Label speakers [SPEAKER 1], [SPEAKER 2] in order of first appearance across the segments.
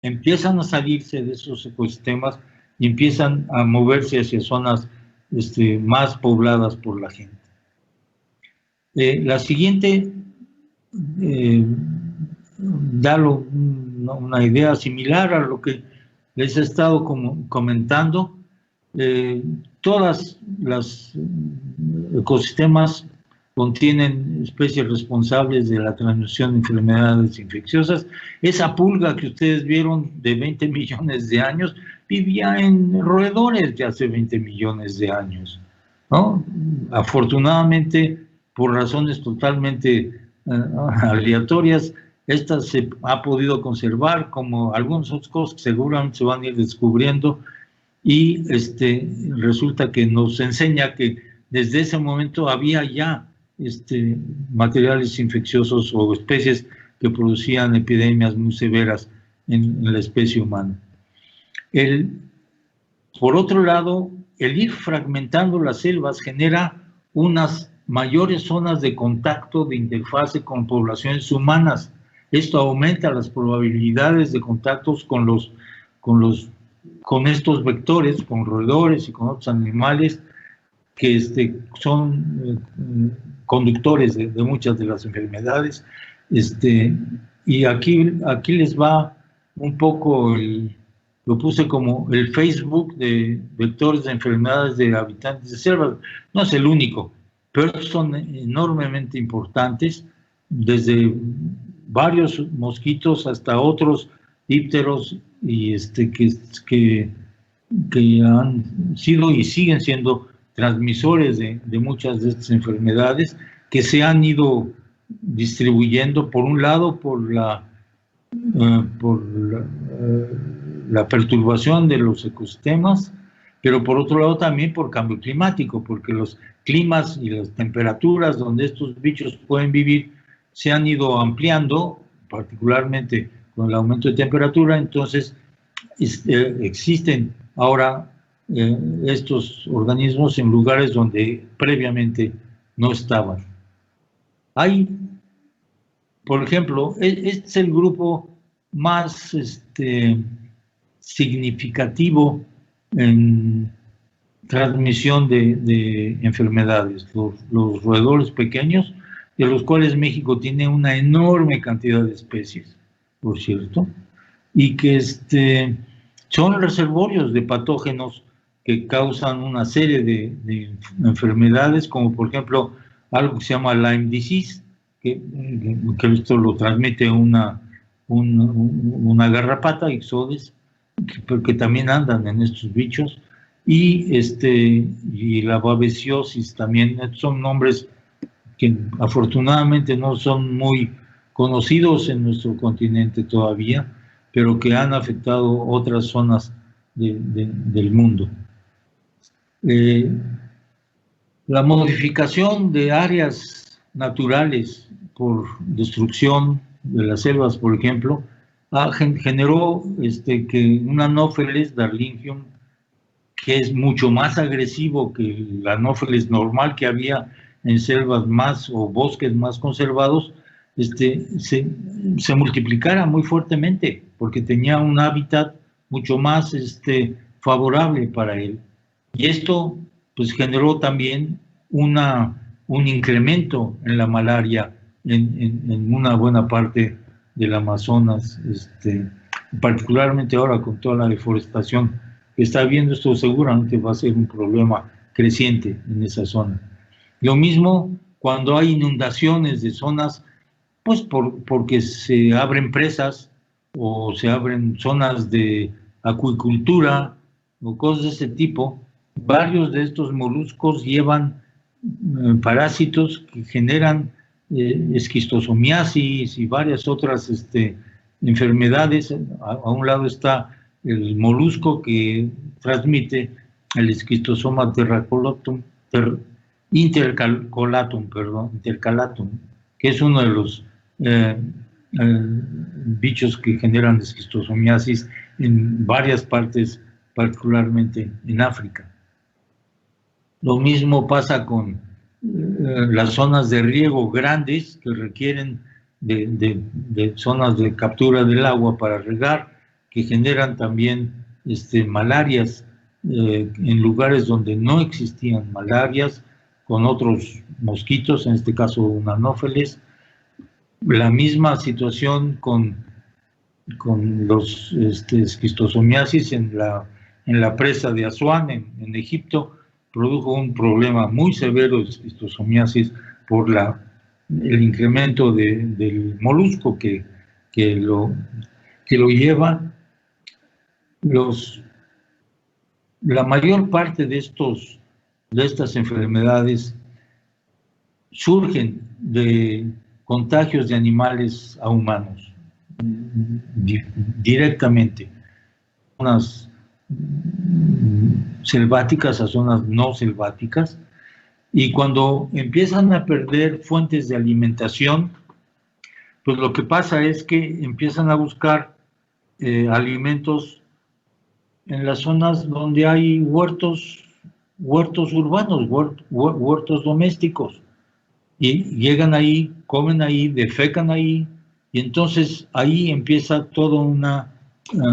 [SPEAKER 1] empiezan a salirse de esos ecosistemas y empiezan a moverse hacia zonas más pobladas por la gente. La siguiente da una idea similar a lo que les he estado comentando. Todas las ecosistemas contienen especies responsables de la transmisión de enfermedades infecciosas. Esa pulga que ustedes vieron de 20 millones de años vivía en roedores de hace 20 millones de años, ¿no? Afortunadamente, por razones totalmente aleatorias, esta se ha podido conservar, como algunas otras cosas que seguramente se van a ir descubriendo, y resulta que nos enseña que desde ese momento había ya materiales infecciosos o especies que producían epidemias muy severas en la especie humana. Por otro lado, el ir fragmentando las selvas genera unas mayores zonas de contacto, de interfase con poblaciones humanas. Esto aumenta las probabilidades de contactos con estos vectores, con roedores y con otros animales que son conductores de muchas de las enfermedades. Y aquí les va un poco, lo puse como el Facebook de vectores de enfermedades de habitantes de selvas. No es el único, pero son enormemente importantes, desde varios mosquitos hasta otros dípteros y que han sido y siguen siendo transmisores de muchas de estas enfermedades, que se han ido distribuyendo, por un lado, por la perturbación de los ecosistemas, pero por otro lado también por cambio climático, porque los climas y las temperaturas donde estos bichos pueden vivir se han ido ampliando, particularmente con el aumento de temperatura. Entonces existen ahora estos organismos en lugares donde previamente no estaban. Hay, por ejemplo, este es el grupo más significativo en transmisión de enfermedades, los roedores pequeños, de los cuales México tiene una enorme cantidad de especies, por cierto, y que son reservorios de patógenos que causan una serie de enfermedades, como por ejemplo algo que se llama Lyme disease, que esto lo transmite una garrapata, Ixodes, que también andan en estos bichos, y la babesiosis también. Son nombres que afortunadamente no son muy conocidos en nuestro continente todavía, pero que han afectado otras zonas del mundo. La modificación de áreas naturales por destrucción de las selvas, por ejemplo, generó que un Anopheles darlingium, que es mucho más agresivo que el Anopheles normal que había en selvas o bosques más conservados, se multiplicara muy fuertemente, porque tenía un hábitat mucho más favorable para él. Y esto pues generó también un incremento en la malaria en una buena parte del Amazonas, particularmente ahora con toda la deforestación que está habiendo. Esto seguramente va a ser un problema creciente en esa zona. Lo mismo cuando hay inundaciones de zonas, pues porque se abren presas o se abren zonas de acuicultura o cosas de ese tipo. Varios de estos moluscos llevan parásitos que generan esquistosomiasis y varias otras enfermedades. A un lado está el molusco que transmite el esquistosoma intercalatum, que es uno de los bichos que generan esquistosomiasis en varias partes, particularmente en África. Lo mismo pasa con las zonas de riego grandes que requieren de zonas de captura del agua para regar, que generan también malarias en lugares donde no existían malarias, con otros mosquitos, en este caso un anófeles. La misma situación con los esquistosomiasis en la presa de Asuán, en Egipto, produjo un problema muy severo de esquistosomiasis por el incremento del molusco que lo lleva. La mayor parte de estas enfermedades surgen de contagios de animales a humanos, directamente. Zonas selváticas a zonas no selváticas, y cuando empiezan a perder fuentes de alimentación, pues lo que pasa es que empiezan a buscar alimentos en las zonas donde hay huertos urbanos, huertos domésticos, y llegan ahí, comen ahí, defecan ahí, y entonces ahí empieza toda una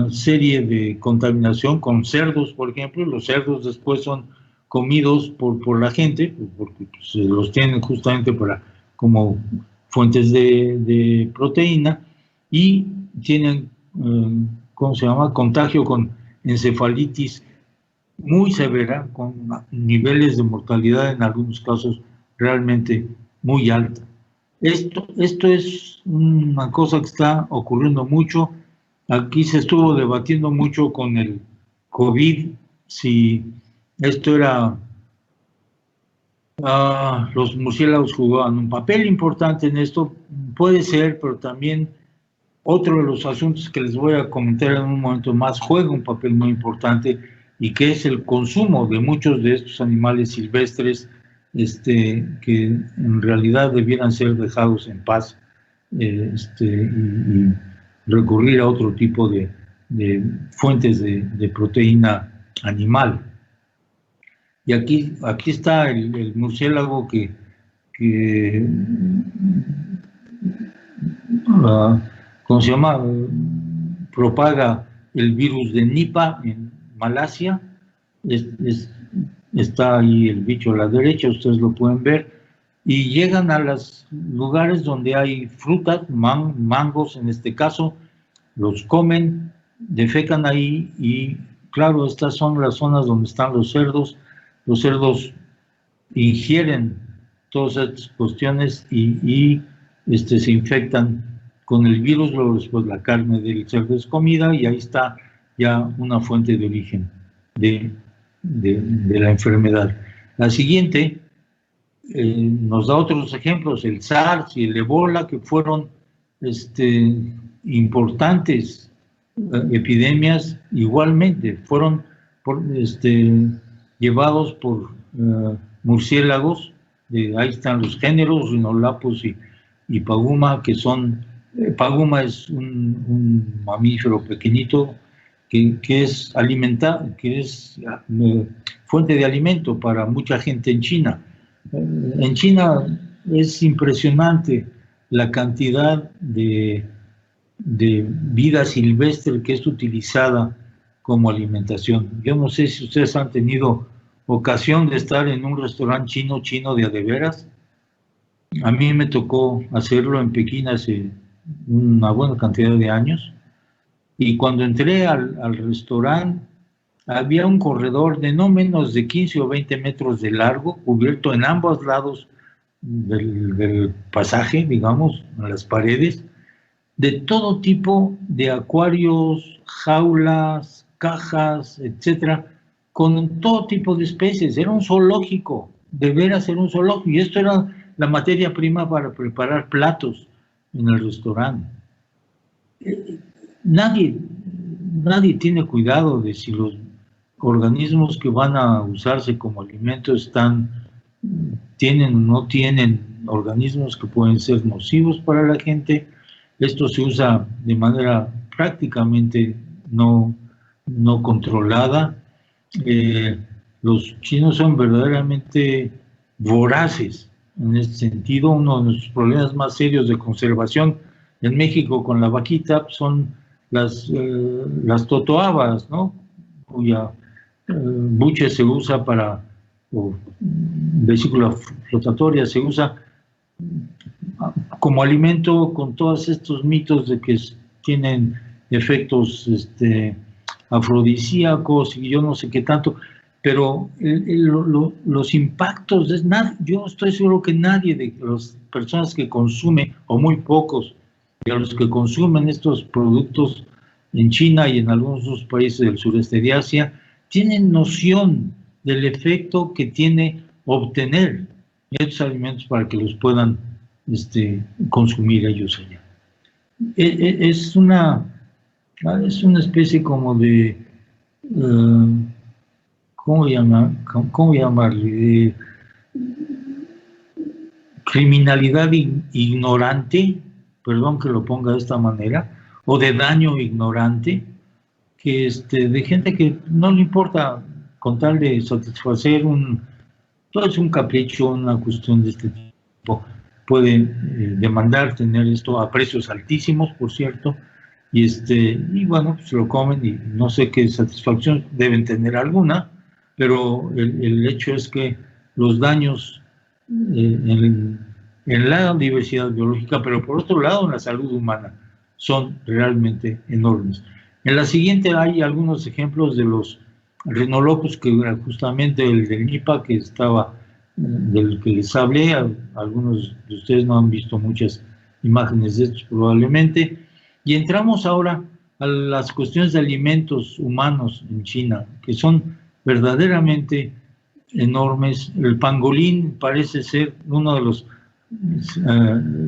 [SPEAKER 1] serie de contaminación con cerdos, por ejemplo. Los cerdos después son comidos por la gente, porque se los tienen justamente como fuentes de proteína, y tienen, ¿cómo se llama?, contagio con encefalitis muy severa, con niveles de mortalidad en algunos casos realmente muy alta. Esto es una cosa que está ocurriendo mucho. Aquí se estuvo debatiendo mucho con el COVID, si esto era... los murciélagos jugaban un papel importante en esto. Puede ser, pero también otro de los asuntos que les voy a comentar en un momento más juega un papel muy importante, y que es el consumo de muchos de estos animales silvestres, que en realidad debieran ser dejados en paz, y recurrir a otro tipo de fuentes de proteína animal. Y aquí está el murciélago que ¿cómo se llama?, propaga el virus de Nipah en Malasia. Está ahí el bicho a la derecha, ustedes lo pueden ver, y llegan a los lugares donde hay frutas, mangos en este caso, los comen, defecan ahí, y claro, estas son las zonas donde están los cerdos. Los cerdos ingieren todas estas cuestiones y se infectan con el virus. Luego después la carne del cerdo es comida, y ahí está ya una fuente de origen de la enfermedad. La siguiente nos da otros ejemplos: el SARS y el Ebola, que fueron importantes epidemias. Igualmente fueron llevados por murciélagos. Ahí están los géneros Rhinolaphus y Paguma, que son... Paguma es un mamífero pequeñito que es fuente de alimento para mucha gente en China. En China es impresionante la cantidad de vida silvestre que es utilizada como alimentación. Yo no sé si ustedes han tenido ocasión de estar en un restaurante chino de a de veras. A mí me tocó hacerlo en Pekín hace una buena cantidad de años, y cuando entré al restaurante había un corredor de no menos de 15 o 20 metros de largo, cubierto en ambos lados del pasaje, digamos, en las paredes, de todo tipo de acuarios, jaulas, cajas, etcétera, con todo tipo de especies. Era un zoológico, de veras era un zoológico, y esto era la materia prima para preparar platos en el restaurante. Nadie tiene cuidado de si los organismos que van a usarse como alimento tienen o no tienen organismos que pueden ser nocivos para la gente. Esto se usa de manera prácticamente no controlada. Los chinos son verdaderamente voraces en este sentido. Uno de nuestros problemas más serios de conservación en México con la vaquita son las totoabas, ¿no? Cuya buche se usa para, o vesícula flotatoria se usa como alimento, con todos estos mitos de que tienen efectos afrodisíacos y yo no sé qué tanto, pero los impactos, yo estoy seguro que nadie de las personas que consume, o muy pocos de los que consumen estos productos en China y en algunos otros países del sureste de Asia, tienen noción del efecto que tiene obtener estos alimentos para que los puedan consumir ellos allá. Es una especie como de, ¿cómo llamarle? De criminalidad ignorante, perdón que lo ponga de esta manera, o de daño ignorante, que de gente que no le importa con tal de satisfacer todo es un capricho, una cuestión de este tipo. Pueden demandar tener esto a precios altísimos, por cierto, y bueno, pues lo comen y no sé qué satisfacción deben tener alguna, pero el hecho es que los daños en la diversidad biológica, pero por otro lado en la salud humana, son realmente enormes. En la siguiente hay algunos ejemplos de los rinolocos, que era justamente el del Nipa, que estaba, del que les hablé. Algunos de ustedes no han visto muchas imágenes de estos probablemente. Y entramos ahora a las cuestiones de alimentos humanos en China, que son verdaderamente enormes. El pangolín parece ser uno de los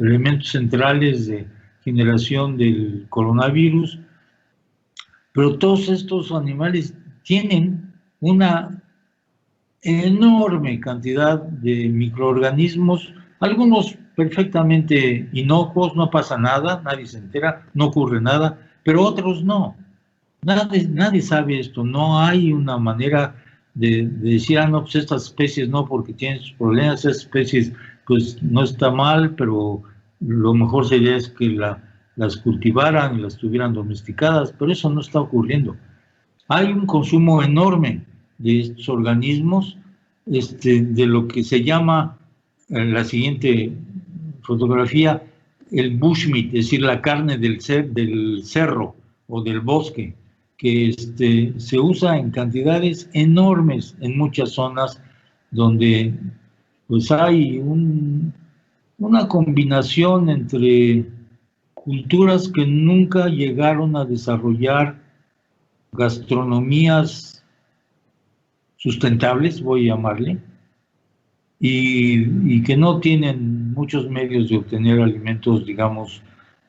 [SPEAKER 1] elementos centrales de generación del coronavirus, pero todos estos animales tienen una enorme cantidad de microorganismos, algunos perfectamente inocuos, no pasa nada, nadie se entera, no ocurre nada, pero otros no. Nadie sabe esto, no hay una manera de decir, no, pues estas especies no, porque tienen sus problemas, esas especies pues no está mal, pero lo mejor sería es que las cultivaran y las tuvieran domesticadas, pero eso no está ocurriendo. Hay un consumo enorme de estos organismos, de lo que se llama, en la siguiente fotografía, el bushmeat, es decir, la carne del cerro o del bosque, que se usa en cantidades enormes en muchas zonas donde pues hay una combinación entre culturas que nunca llegaron a desarrollar gastronomías sustentables, voy a llamarle, y que no tienen muchos medios de obtener alimentos, digamos,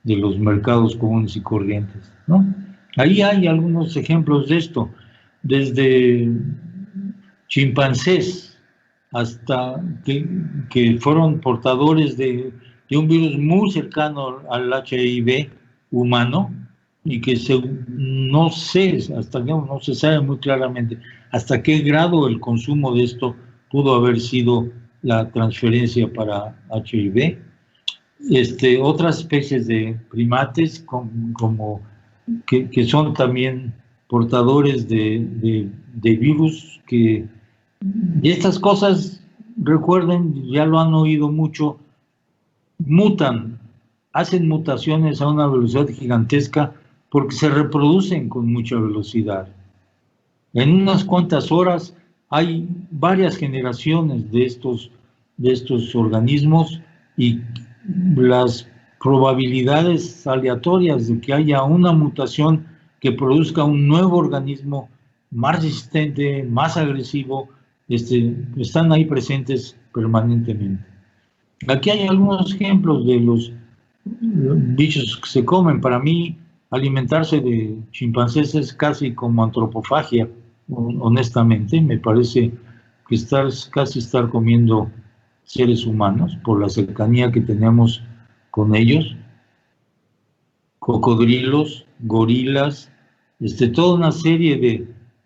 [SPEAKER 1] de los mercados comunes y corrientes, ¿no? Ahí hay algunos ejemplos de esto, desde chimpancés hasta que fueron portadores de un virus muy cercano al HIV humano, y que no sé, no se sabe muy claramente hasta qué grado el consumo de esto pudo haber sido la transferencia para HIV. Otras especies de primates que son también portadores de virus, y estas cosas, recuerden, ya lo han oído mucho, mutan, hacen mutaciones a una velocidad gigantesca porque se reproducen con mucha velocidad. En unas cuantas horas hay varias generaciones de estos organismos, y las probabilidades aleatorias de que haya una mutación que produzca un nuevo organismo más resistente, más agresivo, están ahí presentes permanentemente. Aquí hay algunos ejemplos de los bichos que se comen. Para mí, alimentarse de chimpancés es casi como antropofagia, honestamente. Me parece que casi estar comiendo seres humanos por la cercanía que tenemos con ellos. Cocodrilos, gorilas, toda una serie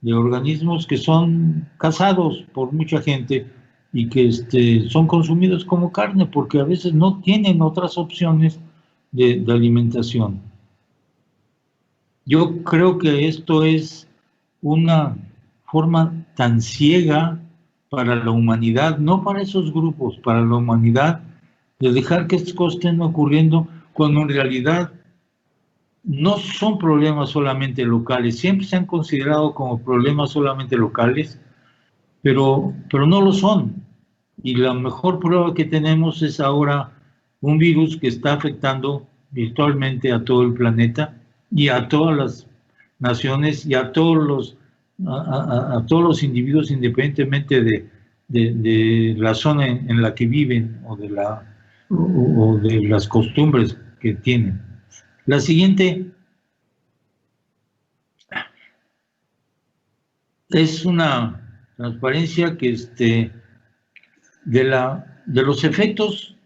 [SPEAKER 1] de organismos que son cazados por mucha gente y que son consumidos como carne porque a veces no tienen otras opciones de alimentación. Yo creo que esto es una forma tan ciega para la humanidad, no para esos grupos, para la humanidad, de dejar que estas cosas estén ocurriendo cuando en realidad no son problemas solamente locales, siempre se han considerado como problemas solamente locales, pero no lo son. Y la mejor prueba que tenemos es ahora un virus que está afectando virtualmente a todo el planeta y a todas las naciones y a todos a todos los individuos independientemente de la zona en la que viven o de las costumbres que tienen. La siguiente es una transparencia que de los efectos.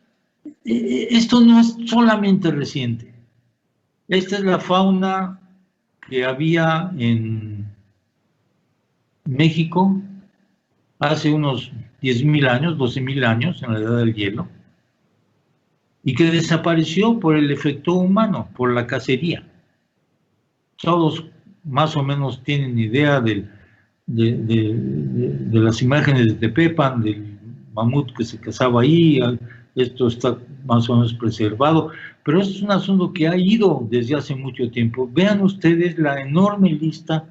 [SPEAKER 1] Esto no es solamente reciente. Esta es la fauna que había en México hace unos 10.000 años, 12.000 años, en la edad del hielo, y que desapareció por el efecto humano, por la cacería. Todos más o menos tienen idea de las imágenes de Tepepan, del mamut que se cazaba ahí. Esto está más o menos preservado, pero es un asunto que ha ido desde hace mucho tiempo. Vean ustedes la enorme lista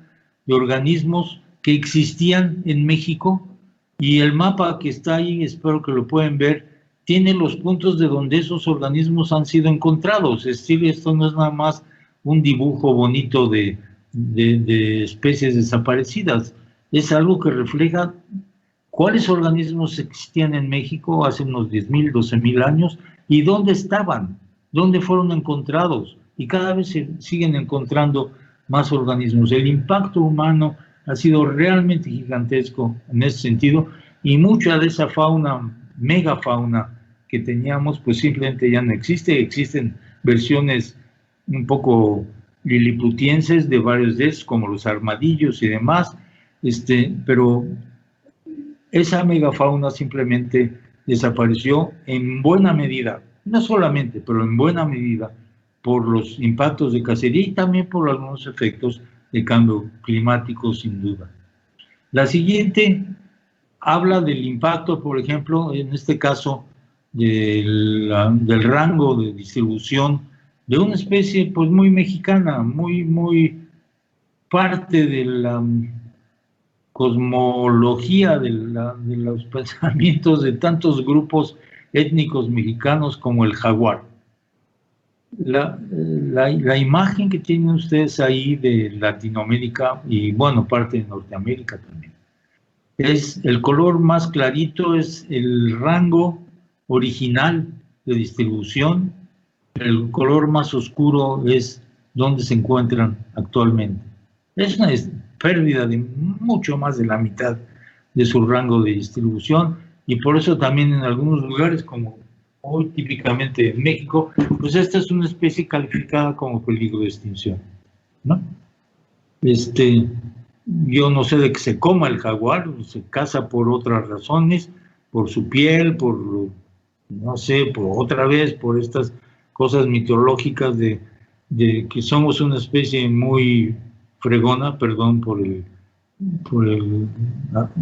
[SPEAKER 1] de organismos que existían en México, y el mapa que está ahí, espero que lo pueden ver, tiene los puntos de donde esos organismos han sido encontrados. Es decir, esto no es nada más un dibujo bonito de especies desaparecidas, es algo que refleja cuáles organismos existían en México hace unos 10.000, 12.000 años y dónde estaban, dónde fueron encontrados, y cada vez se siguen encontrando más organismos. El impacto humano ha sido realmente gigantesco en ese sentido, y mucha de esa fauna, megafauna que teníamos, pues simplemente ya no existe. Existen versiones un poco liliputienses de varios de esos, como los armadillos y demás, pero esa megafauna simplemente desapareció en buena medida, no solamente, pero en buena medida, por los impactos de cacería y también por algunos efectos de cambio climático, sin duda. La siguiente habla del impacto, por ejemplo, en este caso, del rango de distribución de una especie pues muy mexicana, muy parte de la cosmología de los pensamientos de tantos grupos étnicos mexicanos como el jaguar. La imagen que tienen ustedes ahí de Latinoamérica y, bueno, parte de Norteamérica también, es el color más clarito, es el rango original de distribución. El color más oscuro es donde se encuentran actualmente. Es una pérdida de mucho más de la mitad de su rango de distribución, y por eso también en algunos lugares, como hoy típicamente en México, pues esta es una especie calificada como peligro de extinción, ¿no? Yo no sé de qué se coma el jaguar, se caza por otras razones, por su piel, no sé, otra vez, por estas cosas mitológicas de que somos una especie muy fregona, perdón por el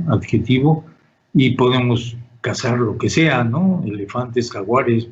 [SPEAKER 1] adjetivo, y podemos cazar lo que sea, ¿no? Elefantes, jaguares,